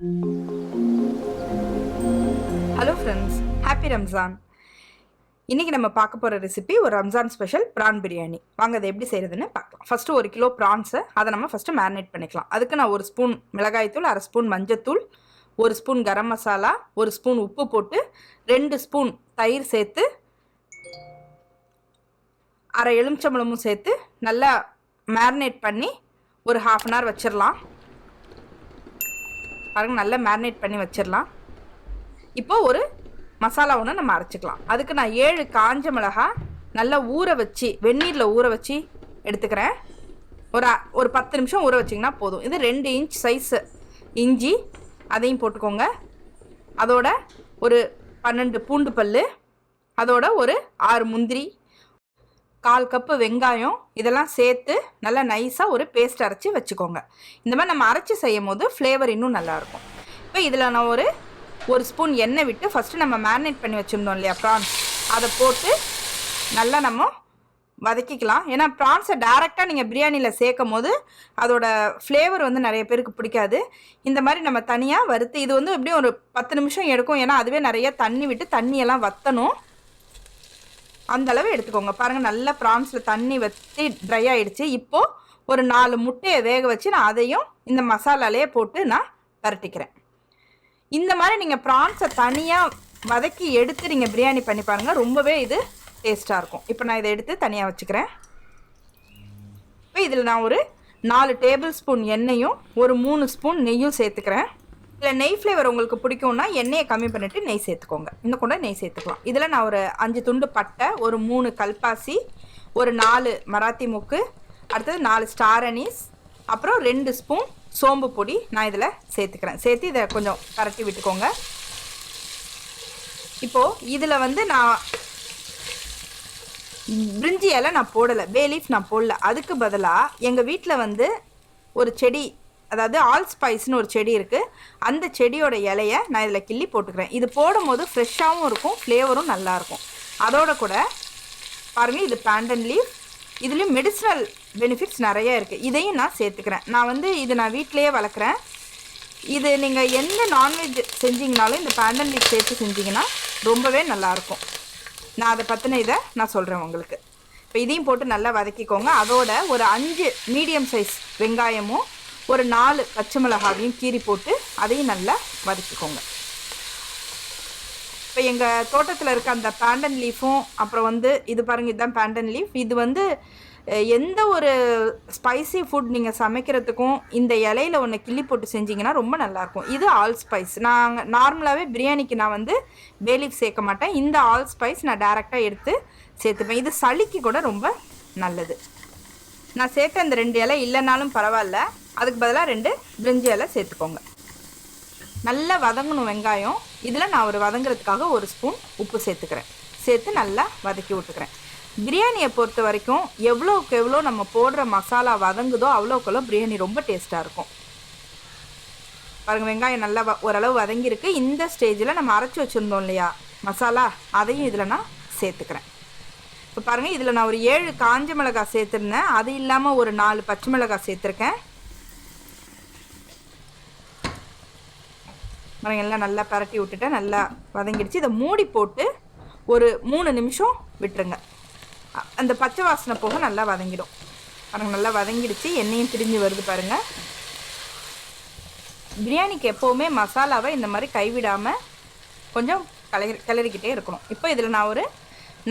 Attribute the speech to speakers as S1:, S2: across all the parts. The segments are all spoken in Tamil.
S1: Hello friends, happy Ramzan. இன்றைக்கி நம்ம பார்க்க போகிற ரெசிபி ஒரு ரம்ஜான் ஸ்பெஷல் ப்ரான் பிரியாணி. வாங்க அதை எப்படி செய்கிறதுன்னு பார்க்கலாம். ஃபஸ்ட்டு 1 கிலோ ப்ரான்ஸை அதை நம்ம ஃபஸ்ட்டு மேரினேட் பண்ணிக்கலாம். அதுக்கு நான் 1 ஸ்பூன் மிளகாய்த்தூள், 1/2 ஸ்பூன் மஞ்சத்தூள், 1 ஸ்பூன் கரம் மசாலா, 1 ஸ்பூன் உப்பு போட்டு 2 ஸ்பூன் தயிர் சேர்த்து 1/2 எலுமிச்சம்பழமும் சேர்த்து நல்லா மேரினேட் பண்ணி ஒரு 1/2 அன் ஹவர் வச்சிடலாம். பாருங்கள், நல்லா மேரினேட் பண்ணி வச்சிடலாம். இப்போது ஒரு மசாலா ஒன்று நம்ம அரைச்சிக்கலாம். அதுக்கு நான் 7 காஞ்ச மிளகாய் நல்லா ஊற வச்சு வெந்நீரில் ஊற வச்சு எடுத்துக்கிறேன். ஒரு 10 நிமிஷம் ஊற வச்சிங்கன்னா போதும். இது 2 இன்ச் சைஸ் இஞ்சி, அதையும் போட்டுக்கோங்க. அதோட ஒரு 12 பூண்டு பல், அதோட ஒரு 6 முந்திரி, 1/4 கப்பு வெங்காயம், இதெல்லாம் சேர்த்து நல்லா நைஸாக ஒரு பேஸ்ட் அரைச்சி வச்சுக்கோங்க. இந்த மாதிரி நம்ம அரைச்சி செய்யும் போது ஃப்ளேவர் இன்னும் நல்லாயிருக்கும். இப்போ இதில் நான் ஒரு ஸ்பூன் எண்ணெய் விட்டு ஃபஸ்ட்டு நம்ம மேரினேட் பண்ணி வச்சுருந்தோம் இல்லையா ப்ரான்ஸ், அதை போட்டு நல்லா நம்ம வதக்கிக்கலாம். ஏன்னா ப்ரான்ஸை டேரெக்டாக நீங்கள் பிரியாணியில் சேர்க்கும் போது அதோட ஃப்ளேவர் நிறைய பேருக்கு பிடிக்காது. இந்த மாதிரி நம்ம தனியாக வறுத்து இது எப்படியும் ஒரு 10 நிமிஷம் எடுக்கும். ஏன்னா அதுவே நிறைய தண்ணி விட்டு தண்ணியெல்லாம் வற்றணும். அந்தளவு எடுத்துக்கோங்க. பாருங்கள், நல்லா ப்ரான்ஸில் தண்ணி வற்றி ட்ரை ஆகிடுச்சு. இப்போது ஒரு 4 முட்டையை வேக வச்சு நான் அதையும் இந்த மசாலாலேயே போட்டு நான் பரட்டிக்கிறேன். இந்த மாதிரி நீங்கள் ப்ரான்ஸை தனியாக வதக்கி எடுத்து நீங்கள் பிரியாணி பண்ணி பாருங்கள், ரொம்பவே இது டேஸ்ட்டாக இருக்கும். இப்போ நான் இதை எடுத்து தனியாக வச்சுக்கிறேன். இப்போ இதில் நான் ஒரு 4 டேபிள் ஸ்பூன் எண்ணெயும் ஒரு 3 ஸ்பூன் நெய்யும் சேர்த்துக்கிறேன். இதில் நெய் ஃப்ளேவர் உங்களுக்கு பிடிக்கும்னா எண்ணெயை கம்மி பண்ணிவிட்டு நெய் சேர்த்துக்கோங்க. இன்னும் கூட நெய் சேர்த்துக்கலாம். இதில் நான் ஒரு 5 துண்டு பட்டை, ஒரு 3 கல்பாசி, ஒரு 4 மராத்தி மூக்கு, அடுத்தது 4 ஸ்டார் அனீஸ், அப்புறம் 2 ஸ்பூன் சோம்பு பொடி நான் இதில் சேர்த்துக்கிறேன். சேர்த்து இதை கொஞ்சம் பரட்டி விட்டுக்கோங்க. இப்போது இதில் நான் பிரிஞ்சி இலை நான் போடலை, பே லீஃப் நான் போடல. அதுக்கு பதிலாக எங்கள் வீட்டில் ஒரு செடி, அதாவது ஆல் ஸ்பைஸ்னு ஒரு செடி இருக்குது. அந்த செடியோட இலையை நான் இதில் கிள்ளி போட்டுக்கிறேன். இது போடும்போது ஃப்ரெஷ்ஷாகவும் இருக்கும், ஃப்ளேவரும் நல்லாயிருக்கும். அதோட கூட பாருங்கள், இது பேண்டன் லீஃப். இதுலேயும் மெடிசினல் பெனிஃபிட்ஸ் நிறைய இருக்குது. இதையும் நான் சேர்த்துக்கிறேன். நான் வீட்டிலையே வளர்க்குறேன். இது நீங்கள் எந்த நான்வெஜ் செஞ்சிங்கனாலும் இந்த பேண்டன் லீஃப் சேர்த்து செஞ்சிங்கன்னா ரொம்பவே நல்லாயிருக்கும். நான் அதை பற்றின இதை நான் சொல்கிறேன் உங்களுக்கு. இப்போ இதையும் போட்டு நல்லா வதக்கிக்கோங்க. அதோட ஒரு 5 மீடியம் சைஸ் வெங்காயமும் ஒரு 4 பச்சை மிளகாவையும் கீறி போட்டு அதையும் நல்லா வதக்கிக்கோங்க. இப்போ எங்கள் தோட்டத்தில் இருக்க அந்த பேண்டன் லீஃபும் அப்புறம் இது பாருங்கள், இதுதான் பேண்டன் லீஃப். இது எந்த ஒரு ஸ்பைசி ஃபுட் நீங்கள் சமைக்கிறதுக்கும் இந்த இலையில் ஒன்று கிள்ளி போட்டு செஞ்சிங்கன்னா ரொம்ப நல்லாயிருக்கும். இது ஆல் ஸ்பைஸ். நாங்கள் நார்மலாகவே பிரியாணிக்கு நான் பே லீஃப் சேர்க்க மாட்டேன். இந்த ஆல் ஸ்பைஸ் நான் டேரெக்டாக எடுத்து சேர்த்துப்பேன். இது சளிக்கு கூட ரொம்ப நல்லது. நான் சேர்த்த இந்த 2 இலை இல்லைனாலும் பரவாயில்ல, அதுக்கு பதிலாக 2 பிரிஞ்சி இலை சேர்த்துக்கோங்க. நல்லா வதங்கணும் வெங்காயம். இதில் நான் வதங்குறதுக்காக 1 ஸ்பூன் உப்பு சேர்த்துக்கிறேன். சேர்த்து நல்லா வதக்கி விட்டுக்கிறேன். பிரியாணியை பொறுத்த வரைக்கும் எவ்வளோக்கு எவ்வளோ நம்ம போடுற மசாலா வதங்குதோ அவ்வளோக்கெவ்வளோ பிரியாணி ரொம்ப டேஸ்ட்டாக இருக்கும். பாருங்கள், வெங்காயம் நல்லா ஓரளவு வதங்கியிருக்கு. இந்த ஸ்டேஜில் நம்ம அரைச்சி வச்சுருந்தோம் இல்லையா மசாலா, அதையும் இதில் நான் சேர்த்துக்கிறேன். இப்போ பாருங்கள், இதில் நான் ஒரு 7 காஞ்ச மிளகாய் சேர்த்துருந்தேன். அது இல்லாமல் ஒரு 4 பச்சை மிளகாய் சேர்த்துருக்கேன். எல்லாம் நல்லா பரட்டி விட்டுட்டேன். நல்லா வதங்கிடுச்சு. இதை மூடி போட்டு ஒரு 3 நிமிஷம் விட்டுருங்க. அந்த பச்சை வாசனை போக நல்லா வதங்கிடும். பாருங்கள், நல்லா வதங்கிடுச்சு. எண்ணெயும் பிரிஞ்சு வருது பாருங்கள். பிரியாணிக்கு எப்போவுமே மசாலாவை இந்த மாதிரி கைவிடாமல் கொஞ்சம் கிளறிக்கிட்டே இருக்கணும். இப்போ இதில் நான் ஒரு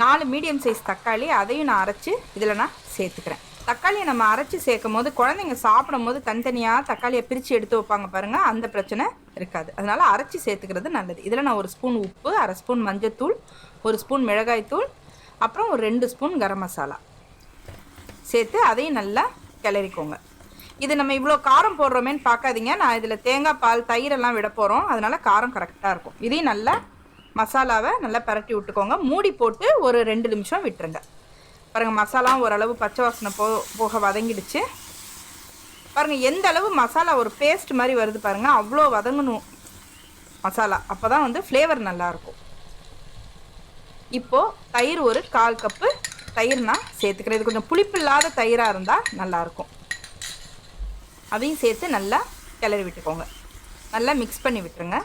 S1: 4 மீடியம் சைஸ் தக்காளி, அதையும் நான் அரைச்சி இதில் நான் சேர்த்துக்கிறேன். தக்காளியை நம்ம அரைச்சி சேர்க்கும் போது குழந்தைங்க சாப்பிடும் போது தனித்தனியாக தக்காளியை பிரித்து எடுத்து வைப்பாங்க பாருங்கள், அந்த பிரச்சனை இருக்காது. அதனால் அரைச்சி சேர்த்துக்கிறது நல்லது. இதில் நான் 1 ஸ்பூன் உப்பு, 1/2 ஸ்பூன் மஞ்சத்தூள், 1 ஸ்பூன் மிளகாய்த்தூள், அப்புறம் ஒரு 2 ஸ்பூன் கரம் மசாலா சேர்த்து அதையும் நல்லா கிளறிக்கோங்க. இது நம்ம இவ்வளோ காரம் போடுறோமேன்னு பார்க்காதீங்க. நான் இதில் தேங்காய் பால், தயிரெல்லாம் விட போகிறோம். அதனால் காரம் கரெக்டாக இருக்கும். இதையும் நல்லா மசாலாவை நல்லா பரட்டி விட்டுக்கோங்க. மூடி போட்டு ஒரு 2 நிமிஷம் விட்டுருங்க. பாருங்கள், மசாலாவும் ஓரளவு பச்சை வாசனை போக வதங்கிடுச்சு. பாருங்கள், எந்த அளவு மசாலா ஒரு பேஸ்ட் மாதிரி வருது பாருங்கள், அவ்வளோ வதங்கணும் மசாலா. அப்போ தான் ஃப்ளேவர் நல்லாயிருக்கும். இப்போது தயிர் ஒரு 1/4 கப்பு தயிர் நான் சேர்த்துக்கிறேன். இது கொஞ்சம் புளிப்பு இல்லாத தயிராக இருந்தால் நல்லாயிருக்கும். அதையும் சேர்த்து நல்லா கிளறி விட்டுக்கோங்க. நல்லா மிக்ஸ் பண்ணி விட்டுருங்க.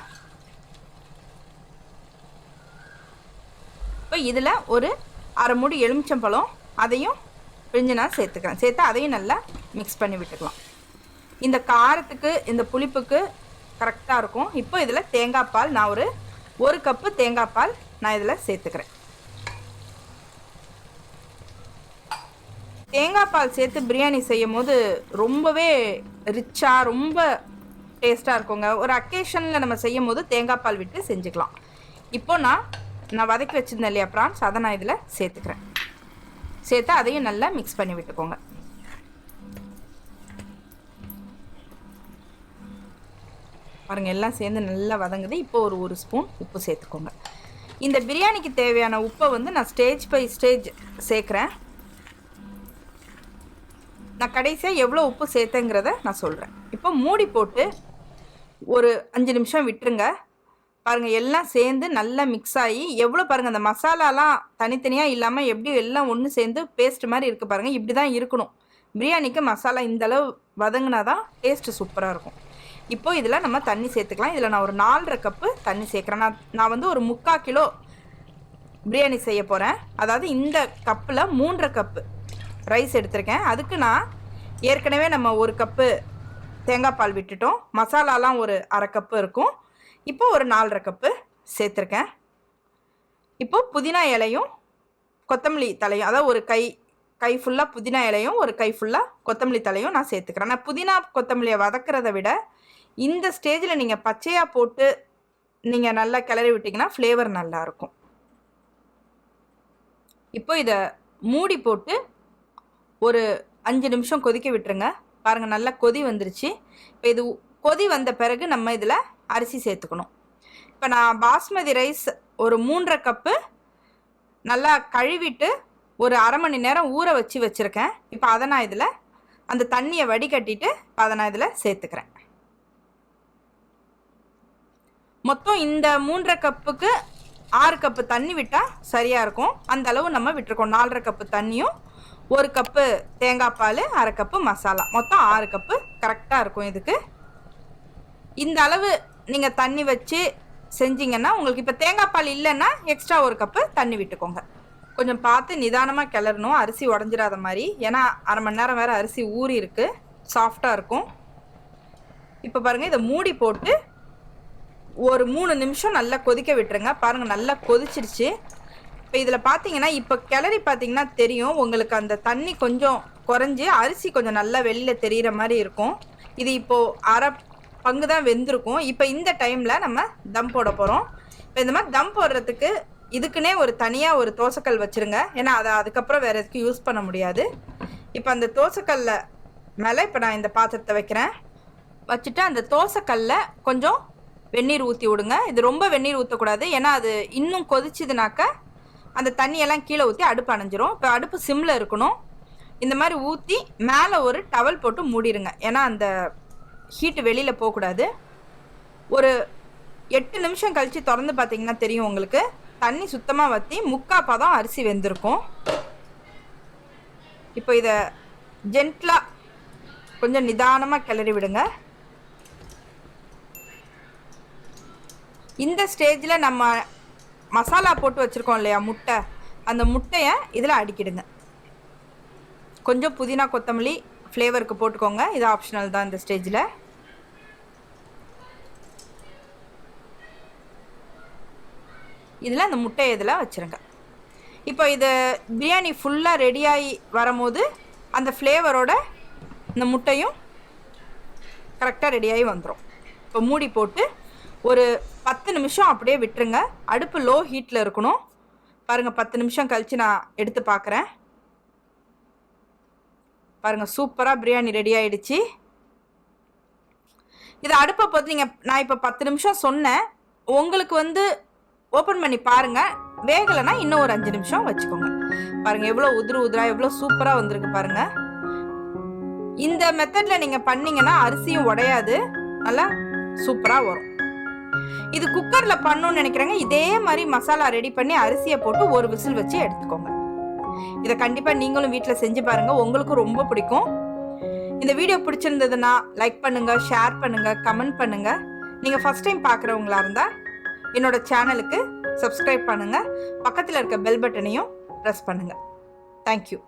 S1: இப்போ இதில் ஒரு அரை மூடி எலுமிச்சம்பழம் அதையும் பிழிஞ்சு நான் சேர்த்துக்கிறேன். சேர்த்து அதையும் நல்லா மிக்ஸ் பண்ணி விட்டுக்கலாம். இந்த காரத்துக்கு இந்த புளிப்புக்கு கரெக்டாக இருக்கும். இப்போ இதில் தேங்காய் பால் நான் ஒரு கப்பு தேங்காய் பால் நான் இதில் சேர்த்துக்கிறேன். தேங்காய் பால் சேர்த்து பிரியாணி செய்யும் போது ரொம்பவே ரிச்சாக ரொம்ப டேஸ்ட்டாக இருக்குங்க. ஒரு அக்கேஷனில் நம்ம செய்யும் போது தேங்காய் பால் விட்டு செஞ்சுக்கலாம். இப்போ நான் வதக்கி வச்சுருந்தேன் இல்லையா ப்ரான்ஸ், அதை நான் இதில் சேர்த்துக்கிறேன். சேர்த்து அதையும் நல்லா மிக்ஸ் பண்ணி விட்டுக்கோங்க. பாருங்கள் எல்லாம் சேர்ந்து நல்லா வதங்குது. இப்போ ஒரு ஸ்பூன் உப்பு சேர்த்துக்கோங்க. இந்த பிரியாணிக்கு தேவையான உப்பை நான் ஸ்டேஜ் பை ஸ்டேஜ் சேர்க்குறேன். நான் கடைசியாக எவ்வளோ உப்பு சேர்த்தேங்கிறத நான் சொல்கிறேன். இப்போ மூடி போட்டு ஒரு 5 நிமிஷம் விட்டுருங்க. பாருங்கள் எல்லாம் சேர்ந்து நல்லா மிக்ஸ் ஆகி எவ்வளோ பாருங்கள் அந்த மசாலாலாம் தனித்தனியாக இல்லாமல் எப்படி எல்லாம் ஒன்று சேர்ந்து பேஸ்ட் மாதிரி இருக்குது பாருங்கள். இப்படி தான் இருக்கணும். பிரியாணிக்கு மசாலா இந்தளவு வதங்கினா தான் டேஸ்ட்டு சூப்பராக இருக்கும். இப்போது இதில் நம்ம தண்ணி சேர்த்துக்கலாம். இதில் நான் ஒரு 4.5 கப்பு தண்ணி சேர்க்குறேன். நான் ஒரு 3/4 கிலோ பிரியாணி செய்ய போகிறேன். அதாவது இந்த கப்பில் 3.5 கப்பு ரைஸ் எடுத்திருக்கேன். அதுக்கு நான் ஏற்கனவே நம்ம 1 கப்பு தேங்காய் பால் விட்டுட்டோம். மசாலாலாம் ஒரு அரை கப்பு இருக்கும். இப்போ ஒரு 4.5 கப்பு சேர்த்துருக்கேன். இப்போது புதினா இலையும் கொத்தமல்லி தலையும், அதாவது ஒரு கை ஃபுல்லாக புதினா இலையும் ஒரு கை ஃபுல்லாக கொத்தமல்லி தலையும் நான் சேர்த்துக்கிறேன். நான் புதினா கொத்தமல்லியை வதக்கிறத விட இந்த ஸ்டேஜில் நீங்கள் பச்சையாக போட்டு நீங்கள் நல்லா கிளறி விட்டிங்கன்னா ஃப்ளேவர் நல்லாயிருக்கும். இப்போ இதை மூடி போட்டு ஒரு 5 நிமிஷம் கொதிக்க விட்டுருங்க. பாருங்கள் நல்லா கொதி வந்துருச்சு. இப்போ இது கொதி வந்த பிறகு நம்ம இதில் அரிசி சேர்த்துக்கணும். இப்போ நான் பாஸ்மதி ரைஸ் ஒரு 3.5 கப்பு நல்லா கழுவிட்டு ஒரு அரை மணி நேரம் ஊற வச்சுருக்கேன். இப்போ அதை நான் இதில் அந்த தண்ணியை வடிகட்டிட்டு அதை நான் இதில் சேர்த்துக்கிறேன். மொத்தம் இந்த 3.5 கப்புக்கு 6 கப்பு தண்ணி விட்டால் சரியாக இருக்கும். அந்த அளவு நம்ம விட்டுருக்கோம். 4.5 கப்பு தண்ணியும் 1 கப்பு தேங்காய் பால், அரை கப்பு மசாலா, மொத்தம் 6 கப்பு கரெக்டாக இருக்கும். இதுக்கு இந்த அளவு நீங்கள் தண்ணி வச்சு செஞ்சிங்கன்னா உங்களுக்கு இப்போ தேங்காய் பால் இல்லைன்னா எக்ஸ்ட்ரா 1 கப்பு தண்ணி விட்டுக்கோங்க. கொஞ்சம் பார்த்து நிதானமாக கிளறணும், அரிசி உடஞ்சிடாத மாதிரி. ஏன்னா அரை மணி நேரம் வேறு அரிசி ஊறி இருக்குது, சாஃப்டாக இருக்கும். இப்போ பாருங்கள் இதை மூடி போட்டு ஒரு 3 நிமிஷம் நல்லா கொதிக்க விட்டுருங்க. பாருங்கள் நல்லா கொதிச்சிருச்சு. இப்போ இதில் பார்த்தீங்கன்னா இப்போ கிளறி பார்த்தீங்கன்னா தெரியும் உங்களுக்கு அந்த தண்ணி கொஞ்சம் குறைஞ்சி அரிசி கொஞ்சம் நல்லா வெளியில் தெரிகிற மாதிரி இருக்கும். இது இப்போது அரை பங்கு தான் வெந்திருக்கும். இப்போ இந்த டைமில் நம்ம தம் போட போகிறோம். இப்போ இந்த மாதிரி தம் போடுறதுக்கு இதுக்குன்னே ஒரு தனியாக ஒரு தோசைக்கல் வச்சுருங்க. ஏன்னா அதை அதுக்கப்புறம் வேறு எதுக்கு யூஸ் பண்ண முடியாது. இப்போ அந்த தோசைக்கல்ல மேலே இப்போ நான் இந்த பாத்திரத்தை வைக்கிறேன். வச்சுட்டு அந்த தோசைக்கல்ல கொஞ்சம் வெந்நீர் ஊற்றி விடுங்க. இது ரொம்ப வெந்நீர் ஊற்றக்கூடாது, ஏன்னா அது இன்னும் கொதிச்சுதுனாக்க அந்த தண்ணியெல்லாம் கீழே ஊற்றி அடுப்பு அணைஞ்சிரும். இப்போ அடுப்பு சிம்மில் இருக்கணும். இந்த மாதிரி ஊற்றி மேலே ஒரு டவல் போட்டு மூடிடுங்க. ஏன்னா அந்த ஹீட்டு வெளியில் போகக்கூடாது. ஒரு 8 நிமிஷம் கழித்து திறந்து பார்த்தீங்கன்னா தெரியும் உங்களுக்கு தண்ணி சுத்தமாக வற்றி 3/4 பதம் அரிசி வெந்திருக்கும். இப்போ இதை ஜென்ட்லாக கொஞ்சம் நிதானமாக கிளறி விடுங்க. இந்த ஸ்டேஜில் நம்ம மசாலா போட்டு வச்சுருக்கோம் இல்லையா முட்டை, அந்த முட்டையை இதில் அடிக்கிடுங்க. கொஞ்சம் புதினா கொத்தமல்லி ஃப்ளேவருக்கு போட்டுக்கோங்க, இது ஆப்ஷனல் தான். இந்த ஸ்டேஜில் இதில் அந்த முட்டையை இதில் வச்சுருங்க. இப்போ இது பிரியாணி ஃபுல்லாக ரெடியாகி வரும்போது அந்த ஃப்ளேவரோட இந்த முட்டையும் கரெக்டாக ரெடியாகி வந்துடும். இப்போ மூடி போட்டு ஒரு 10 நிமிஷம் அப்படியே விட்டுருங்க. அடுப்பு லோ ஹீட்டில் இருக்கணும். பாருங்கள் 10 நிமிஷம் கழித்து நான் எடுத்து பார்க்குறேன். பாருங்கள் சூப்பராக பிரியாணி ரெடி ஆகிடுச்சு. இதை அடுப்பை பார்த்து நான் இப்போ 10 நிமிஷம் சொன்னேன். உங்களுக்கு ஓப்பன் பண்ணி பாருங்கள். வேகலைன்னா இன்னும் ஒரு 5 நிமிஷம் வச்சுக்கோங்க. பாருங்கள் எவ்வளோ உதிராக எவ்வளோ சூப்பராக வந்திருக்கு பாருங்கள். இந்த மெத்தடில் நீங்கள் பண்ணிங்கன்னா அரிசியும் உடையாது, நல்லா சூப்பராக வரும். இது குக்கரில் பண்ணணும்னு நினைக்கிறேங்க. இதே மாதிரி மசாலா ரெடி பண்ணி அரிசியை போட்டு ஒரு விசில் வச்சு எடுத்துக்கோங்க. இதை கண்டிப்பாக நீங்களும் வீட்டில் செஞ்சு பாருங்கள், உங்களுக்கும் ரொம்ப பிடிக்கும். இந்த வீடியோ பிடிச்சிருந்ததுன்னா லைக் பண்ணுங்கள், ஷேர் பண்ணுங்கள், கமெண்ட் பண்ணுங்கள். நீங்கள் ஃபஸ்ட் டைம் பார்க்குறவங்களா இருந்தால் என்னோடய சேனலுக்கு சப்ஸ்கிரைப் பண்ணுங்கள், பக்கத்தில் இருக்க பெல் பட்டனையும் ப்ரெஸ் பண்ணுங்கள். தேங்க்யூ.